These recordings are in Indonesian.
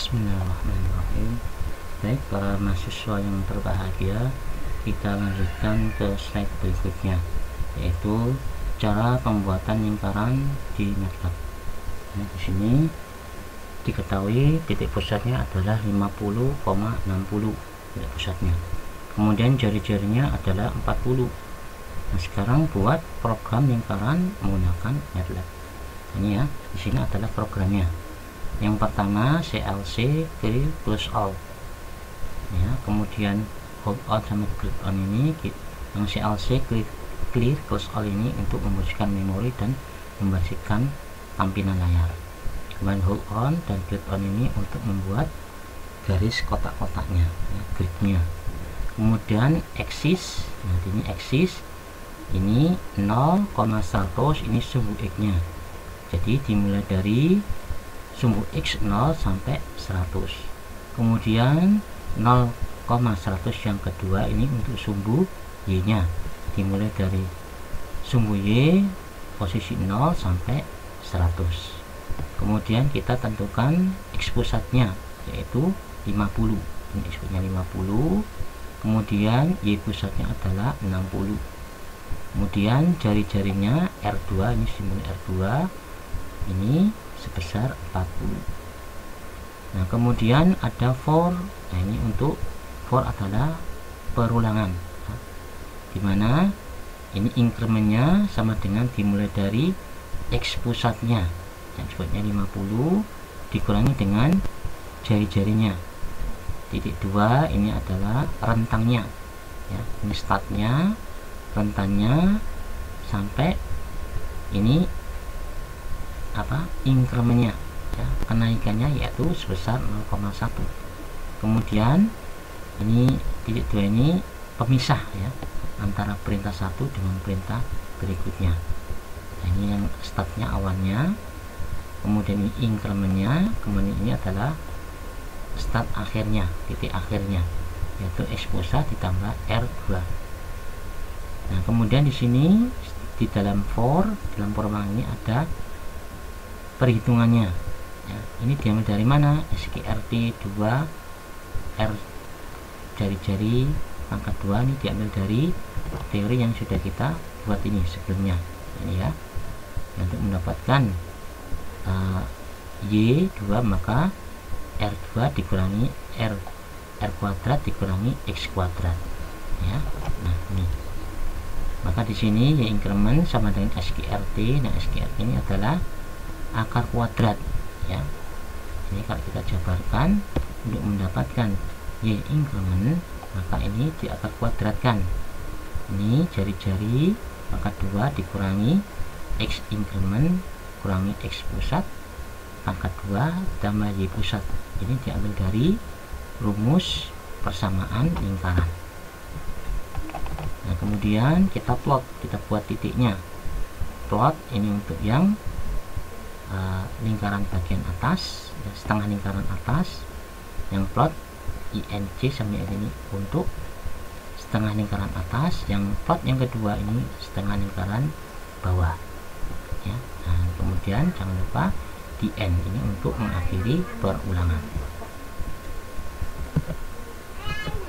Bismillahirrahmanirrahim. Baik, para mahasiswa yang berbahagia, kita lanjutkan ke slide berikutnya, yaitu cara pembuatan lingkaran di MATLAB. Nah, di sini diketahui titik pusatnya adalah 50,60 titik pusatnya. Kemudian jari-jarinya adalah 40. Nah, sekarang buat program lingkaran menggunakan MATLAB. Ini ya, di sini adalah programnya. Yang pertama CLC clear close all ya, kemudian hold on sama click on ini. Yang CLC clear close all ini untuk membersihkan memori dan membersihkan tampilan layar. Kemudian hold on dan click on ini untuk membuat garis kotak-kotaknya ya, gridnya. Kemudian axis, nah ini axis, ini 0,100, ini sumbu X nya, jadi dimulai dari sumbu X 0 sampai 100. Kemudian 0,100 yang kedua ini untuk sumbu Y nya, dimulai dari sumbu Y posisi 0 sampai 100. Kemudian kita tentukan X pusatnya yaitu 50, ini X pusatnya 50. Kemudian Y pusatnya adalah 60. Kemudian jari-jarinya R2, ini simbol R2 ini sebesar 40. Nah, kemudian ada for. Nah, ini untuk for adalah perulangan, nah, dimana ini incrementnya sama dengan dimulai dari X pusatnya yang sebutnya 50 dikurangi dengan jari-jarinya. Titik 2 ini adalah rentangnya ya, ini startnya, rentannya sampai ini incrementnya ya, kenaikannya yaitu sebesar 0,1. kemudian ini titik 2 ini pemisah ya antara perintah satu dengan perintah berikutnya. Nah, ini yang startnya awalnya, kemudian ini incrementnya, kemudian ini adalah start akhirnya, titik akhirnya yaitu X pusat ditambah R2. Nah, kemudian di sini di dalam for, dalam perubahan ini ada perhitungannya ya, ini diambil dari mana? SQRT 2 R jari-jari pangkat 2 ini diambil dari teori yang sudah kita buat ini sebelumnya ini ya. Untuk mendapatkan Y2 maka R2 dikurangi R kuadrat dikurangi X kuadrat ya. Nah, ini maka di sini Y increment sama dengan SQRT. Nah, SQRT ini adalah akar kuadrat ya. Ini kalau kita jabarkan untuk mendapatkan Y increment maka ini di akar kuadratkan, ini jari-jari pangkat 2 dikurangi X increment kurangi X pusat pangkat 2 tambah Y pusat. Ini diambil dari rumus persamaan lingkaran. Nah, kemudian kita plot, kita buat titiknya. Plot ini untuk yang lingkaran bagian atas ya, setengah lingkaran atas, yang plot INC sama ini untuk setengah lingkaran atas, yang plot yang kedua ini setengah lingkaran bawah ya. Nah, kemudian jangan lupa di N ini untuk mengakhiri perulangan.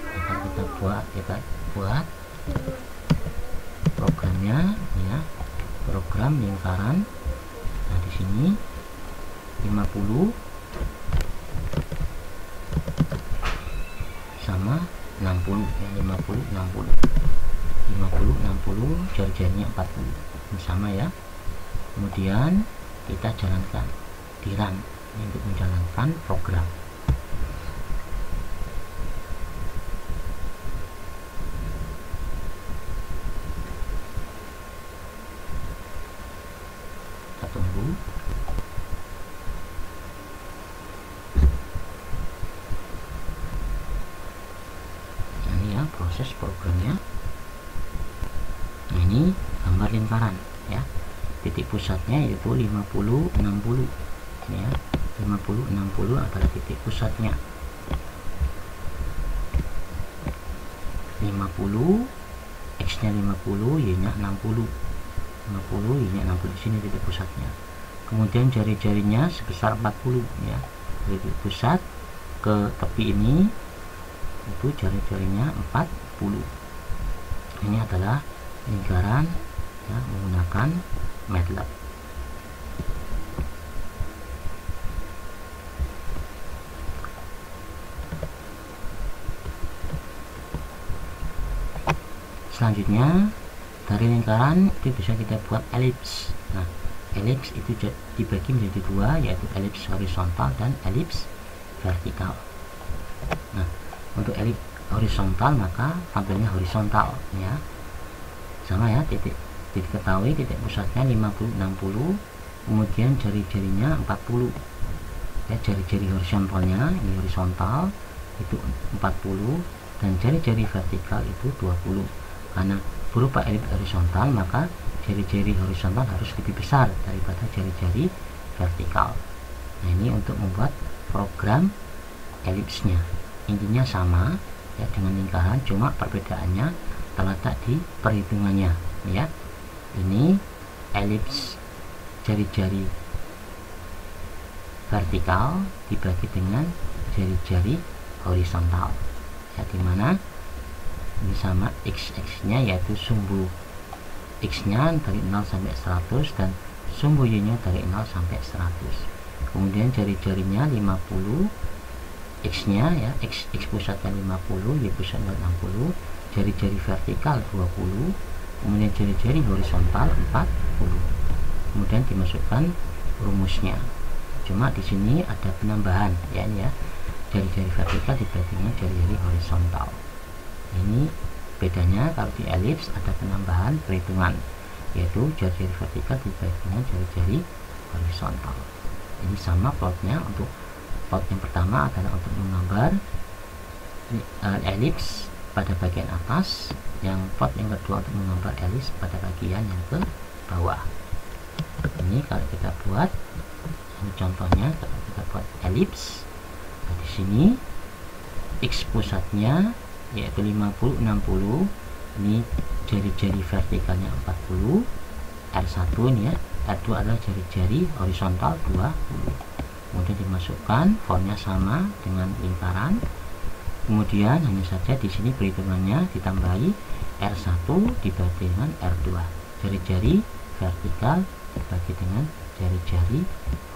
Nah, kita buat programnya ya, program lingkaran. Nah, di sini 50 sama 60 ya, 50 60 jari-jarinya 40 ini sama ya. Kemudian kita jalankan di run ini untuk menjalankan program. Kita tunggu. Proses programnya. Nah, ini gambar lingkaran ya, titik pusatnya yaitu 50 60 ini ya, 50 60 adalah titik pusatnya. 50 X nya 50, Y nya 60, 50 Y nya 60, di sini titik pusatnya. Kemudian jari-jarinya sebesar 40 ya, titik pusat ke tepi ini itu jari-jarinya 40. Ini adalah lingkaran ya, menggunakan MATLAB. Selanjutnya dari lingkaran itu bisa kita buat elips. Nah, elips itu dibagi menjadi dua, yaitu elips horizontal dan elips vertikal. Nah, untuk elips horizontal maka tampilnya horizontal ya, sama ya, titik ketahui titik pusatnya 50-60, kemudian jari-jarinya 40 ya, jari-jari horizontalnya ini horizontal itu 40 dan jari-jari vertikal itu 20. Karena berupa elips horizontal maka jari-jari horizontal harus lebih besar daripada jari-jari vertikal. Nah, ini untuk membuat program elipsnya. Intinya sama ya dengan lingkaran, cuma perbedaannya terletak di perhitungannya ya. Ini elips jari-jari vertikal dibagi dengan jari-jari horizontal ya, dimana ini sama x nya yaitu sumbu x nya dari 0 sampai 100 dan sumbu y nya dari 0 sampai 100. Kemudian jari-jarinya 50, x nya ya, x pusatnya 50, y pusatnya 60, jari-jari vertikal 20, kemudian jari-jari horizontal 40. Kemudian dimasukkan rumusnya. Cuma di sini ada penambahan ya, ini ya, jari-jari vertikal dibagi dengan jari-jari horizontal. Ini bedanya, kalau di elips ada penambahan perhitungan, yaitu jari-jari vertikal dibagi dengan jari-jari horizontal. Ini sama plotnya. Untuk plot yang pertama adalah untuk menggambar elips pada bagian atas, yang plot yang kedua untuk menggambar elips pada bagian yang ke bawah. Ini kalau kita buat, ini contohnya kalau kita buat elips. Nah, di sini x pusatnya yaitu 50-60, ini jari-jari vertikalnya 40, R1 ini ya, R2 adalah jari-jari horizontal 20. Kemudian dimasukkan, fontnya sama dengan lingkaran. Kemudian hanya saja di sini perhitungannya ditambahi R1 dibagi dengan R2, jari-jari vertikal dibagi dengan jari-jari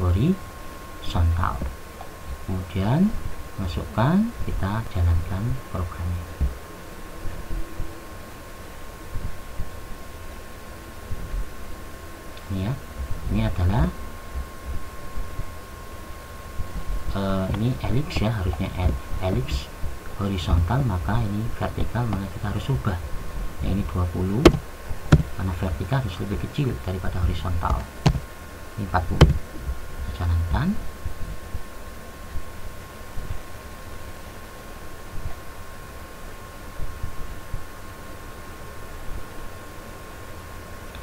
horizontal. Kemudian masukkan, kita jalankan programnya. Ini ya, ini adalah ini elips ya, harusnya elips horizontal, maka ini vertikal, maka kita harus ubah ya, ini 20 karena vertikal harus lebih kecil daripada horizontal. Ini 40. Kita jalankan.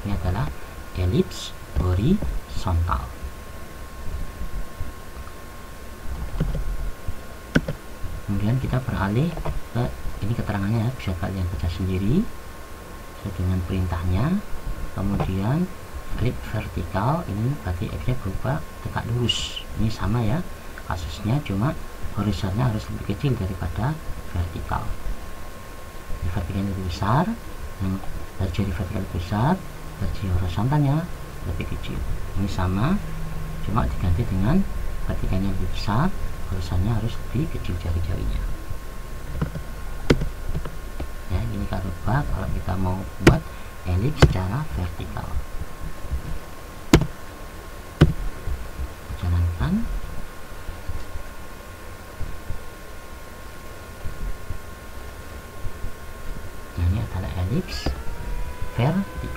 Ini adalah elips horizontal. Kemudian kita beralih ke ini keterangannya, bisa kalian baca sendiri dengan perintahnya. Kemudian elips vertikal ini berarti x-nya berupa tegak lurus. Ini sama ya kasusnya, cuma horizontalnya harus lebih kecil daripada vertikal. Ini vertikalnya lebih besar, dari jari vertikal lebih besar, dari horizontalnya lebih kecil. Ini sama, cuma diganti dengan vertikalnya lebih besar, horizontalnya harus lebih kecil jari-jarinya. Ya, ini kalau kita mau buat elips secara vertikal. Jalankan. Nah, ini adalah elips vertikal.